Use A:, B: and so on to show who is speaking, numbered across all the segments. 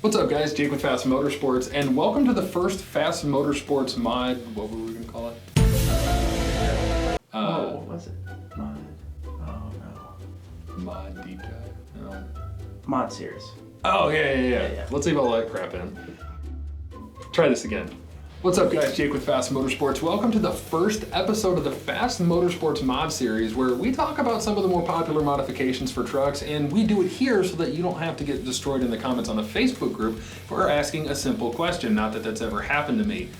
A: What's up guys, Jake with FASS Motorsports, and welcome to the first FASS Motorsports mod, what were we going to call it?
B: What was it? Mod, oh no.
A: Mod deep dive? No.
B: Mod series.
A: Oh yeah. Let's leave all that crap in. Try this again. What's up guys, Jake with FASS Motorsports. Welcome to the first episode of the FASS Motorsports mod series, where we talk about some of the more popular modifications for trucks, and we do it here so that you don't have to get destroyed in the comments on the Facebook group for asking a simple question. Not that that's ever happened to me.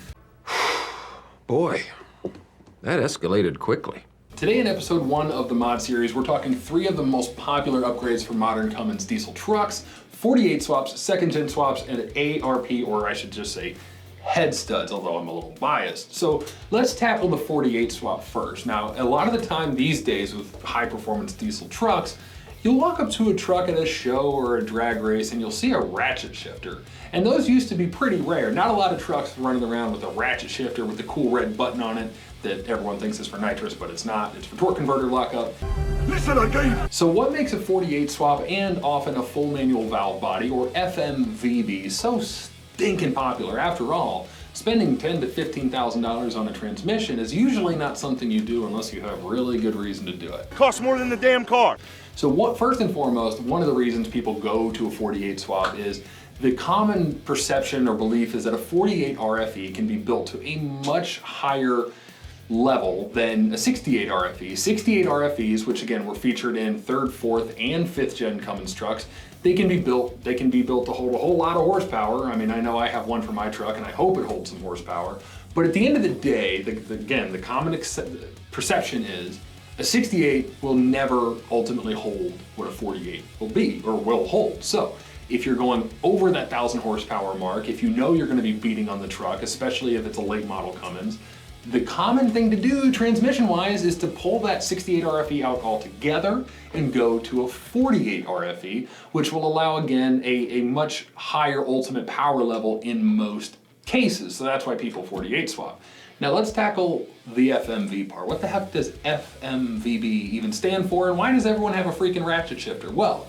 C: Boy, that escalated quickly.
A: Today in episode 1 of the mod series, we're talking 3 of the most popular upgrades for modern Cummins diesel trucks: 48 swaps, second gen swaps, and ARP, or I should just say head studs, although I'm a little biased. So let's tackle the 48 swap first. Now, a lot of the time these days with high performance diesel trucks, you'll walk up to a truck at a show or a drag race and you'll see a ratchet shifter. And those used to be pretty rare. Not a lot of trucks running around with a ratchet shifter with the cool red button on it that everyone thinks is for nitrous, but it's not. It's for torque converter lockup.
D: Listen again!
A: So what makes a 48 swap and often a full manual valve body, or FMVB, so stinking popular? After all, spending $10,000 to $15,000 on a transmission is usually not something you do unless you have really good reason to do it.
D: Costs more than the damn car.
A: So first and foremost, one of the reasons people go to a 48 swap is the common perception or belief is that a 48 RFE can be built to a much higher level than a 68 RFE. 68 RFEs, which again were featured in 3rd, 4th, and 5th gen Cummins trucks, they can be built to hold a whole lot of horsepower. I mean, I know I have one for my truck and I hope it holds some horsepower, but at the end of the day, the common perception is a 68 will never ultimately hold what a 48 will be or will hold. So if you're going over that 1,000 horsepower mark, if you know you're going to be beating on the truck, especially if it's a late model Cummins, the common thing to do transmission-wise is to pull that 68 RFE out altogether and go to a 48 RFE, which will allow, again, a much higher ultimate power level in most cases. So that's why people 48 swap. Now let's tackle the FMV part. What the heck does FMVB even stand for, and why does everyone have a freaking ratchet shifter? Well,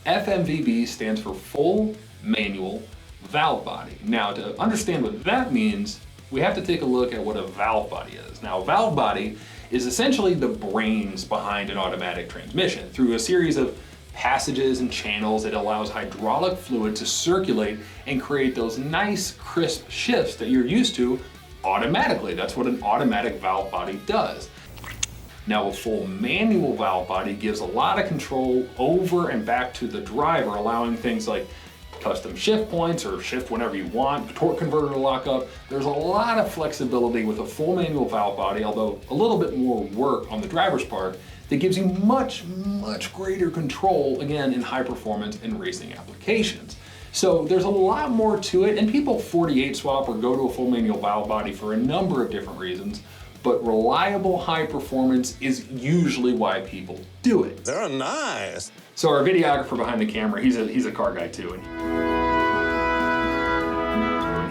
A: FMVB stands for full manual valve body. Now, to understand what that means, we have to take a look at what a valve body is. Now, a valve body is essentially the brains behind an automatic transmission. Through a series of passages and channels, it allows hydraulic fluid to circulate and create those nice, crisp shifts that you're used to automatically. That's what an automatic valve body does. Now, a full manual valve body gives a lot of control over and back to the driver, allowing things like custom shift points or shift whenever you want, torque converter to lock up. There's a lot of flexibility with a full manual valve body, although a little bit more work on the driver's part, that gives you much greater control, again, in high performance and racing applications. So there's a lot more to it, and people 48 swap or go to a full manual valve body for a number of different reasons, but reliable high performance is usually why people do it.
D: They're nice.
A: So our videographer behind the camera, he's a car guy too, and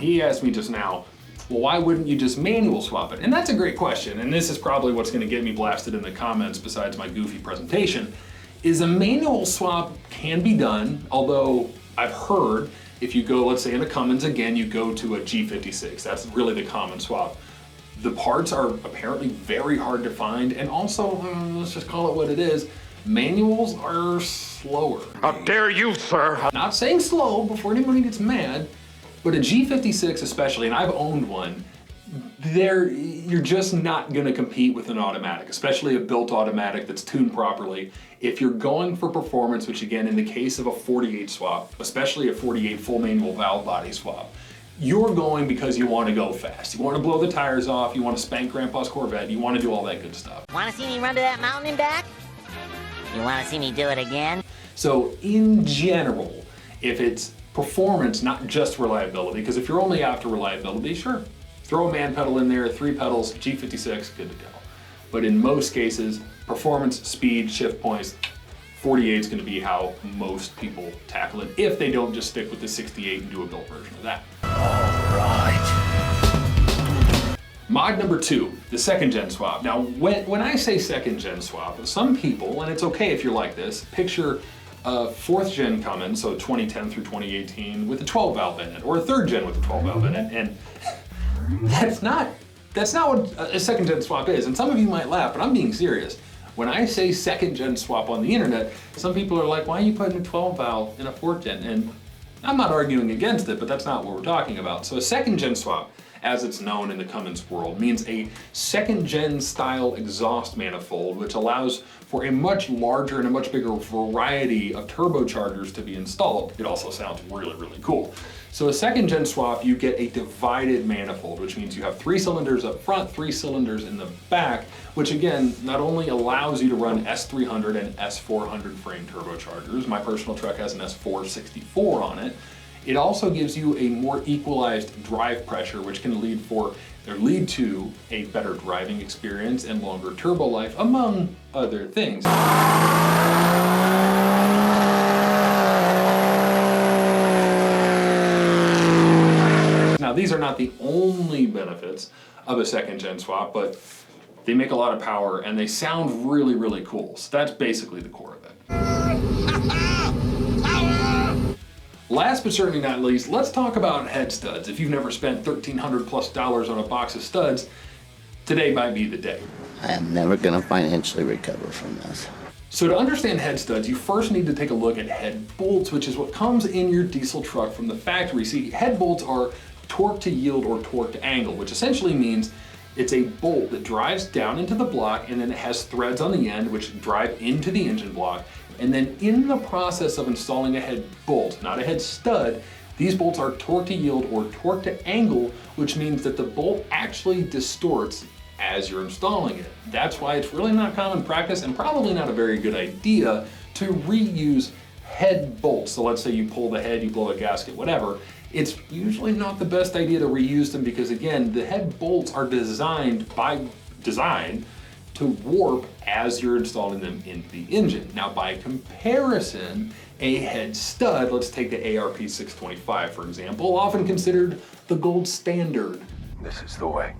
A: he asked me just now, well, why wouldn't you just manual swap it? And that's a great question, and this is probably what's gonna get me blasted in the comments besides my goofy presentation, is a manual swap can be done, although I've heard if you go, let's say in a Cummins, again, you go to a G56, that's really the common swap. The parts are apparently very hard to find, and also, let's just call it what it is, manuals are slower.
C: How dare you, sir?
A: Not saying slow before anybody gets mad, but a G56 especially, and I've owned one, you're just not gonna compete with an automatic, especially a built automatic that's tuned properly. If you're going for performance, which again, in the case of a 48 swap, especially a 48 full manual valve body swap, you're going because you want to go fast. You want to blow the tires off, you want to spank Grandpa's Corvette, you want to do all that good stuff.
E: Want to see me run to that mountain and back? You want to see me do it again?
A: So in general, if it's performance, not just reliability, because if you're only after reliability, sure, throw a man pedal in there, 3 pedals, G56, good to go. But in most cases, performance, speed, shift points, 48 is going to be how most people tackle it if they don't just stick with the 68 and do a built version of that.
D: All right.
A: Mod number 2, the second gen swap. Now, when I say second gen swap, some people, and it's okay if you're like this, picture a 4th gen Cummins, so 2010 through 2018, with a 12 valve in it, or a 3rd gen with a 12 valve in it, and that's not what a 2nd gen swap is. And some of you might laugh, but I'm being serious. When I say 2nd gen swap on the internet, some people are like, why are you putting a 12 valve in a 4th gen? And I'm not arguing against it, but that's not what we're talking about. So a 2nd gen swap, as it's known in the Cummins world, means a 2nd gen style exhaust manifold, which allows for a much larger and a much bigger variety of turbochargers to be installed. It also sounds really, really cool. So a 2nd gen swap, you get a divided manifold, which means you have 3 cylinders up front, 3 cylinders in the back, which again, not only allows you to run S300 and S400 frame turbochargers, my personal truck has an S464 on it, it also gives you a more equalized drive pressure, which can lead to a better driving experience and longer turbo life, among other things. Now, these are not the only benefits of a 2nd gen swap, but they make a lot of power and they sound really, really cool. So that's basically the core of it. Last but certainly not least, let's talk about head studs. If you've never spent $1,300+ on a box of studs, today might be the day.
F: I am never gonna financially recover from this.
A: So to understand head studs, you first need to take a look at head bolts, which is what comes in your diesel truck from the factory. See, head bolts are torque to yield or torque to angle, which essentially means it's a bolt that drives down into the block and then it has threads on the end which drive into the engine block. And then in the process of installing a head bolt, not a head stud, these bolts are torque to yield or torque to angle, which means that the bolt actually distorts as you're installing it. That's why it's really not common practice and probably not a very good idea to reuse head bolts. So let's say you pull the head, you blow a gasket, whatever. It's usually not the best idea to reuse them because again, the head bolts are designed by design to warp as you're installing them into the engine. Now by comparison, a head stud, let's take the ARP 625 for example, often considered the gold standard.
B: This is the way.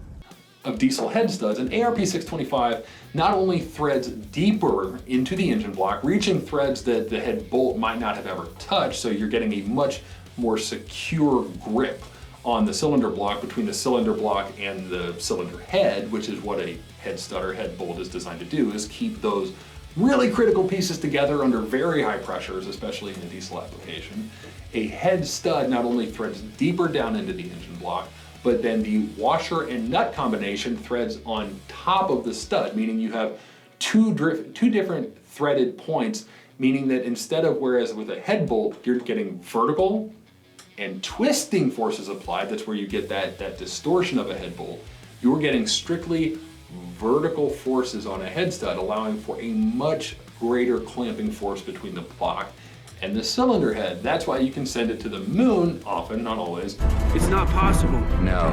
A: Of diesel head studs, an ARP 625 not only threads deeper into the engine block, reaching threads that the head bolt might not have ever touched, so you're getting a much more secure grip on the cylinder block between the cylinder block and the cylinder head, which is what a head stud or head bolt is designed to do, is keep those really critical pieces together under very high pressures, especially in a diesel application. A head stud not only threads deeper down into the engine block, but then the washer and nut combination threads on top of the stud, meaning you have two different threaded points, meaning that instead of, whereas with a head bolt, you're getting vertical and twisting forces applied, that's where you get that distortion of a head bolt, you're getting strictly vertical forces on a head stud, allowing for a much greater clamping force between the block and the cylinder head. That's why you can send it to the moon, often, not always.
G: It's not possible.
D: No,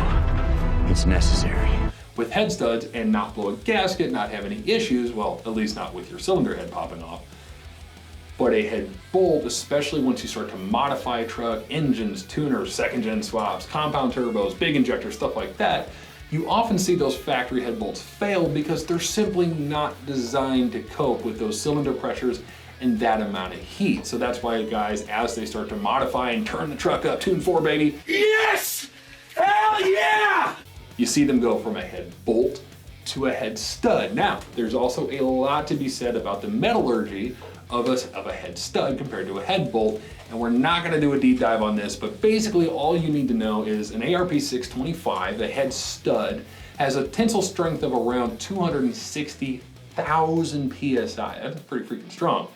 D: it's necessary.
A: With head studs and not blow a gasket, not have any issues, well, at least not with your cylinder head popping off. But a head bolt, especially once you start to modify a truck, engines, tuners, 2nd gen swaps, compound turbos, big injectors, stuff like that, you often see those factory head bolts fail because they're simply not designed to cope with those cylinder pressures and that amount of heat. So that's why guys, as they start to modify and turn the truck up, tune 4 baby,
G: Yes! Hell yeah!
A: you see them go from a head bolt to a head stud. Now, there's also a lot to be said about the metallurgy of a head stud compared to a head bolt, and we're not gonna do a deep dive on this, but basically all you need to know is an ARP 625, a head stud, has a tensile strength of around 260,000 PSI. That's pretty freaking strong.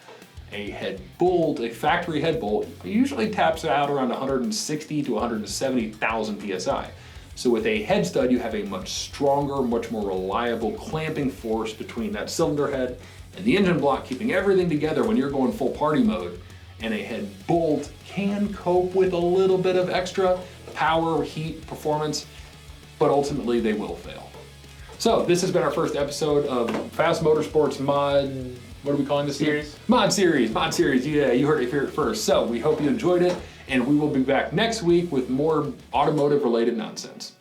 A: A head bolt, a factory head bolt, usually taps out around 160 to 170,000 PSI. So with a head stud, you have a much stronger, much more reliable clamping force between that cylinder head and the engine block, keeping everything together when you're going full party mode. And a head bolt can cope with a little bit of extra power, heat, performance, but ultimately they will fail. So this has been our first episode of FASS Motorsports Mod, what are we calling this series? Mod series, yeah, you heard it here first. So we hope you enjoyed it, and we will be back next week with more automotive related nonsense.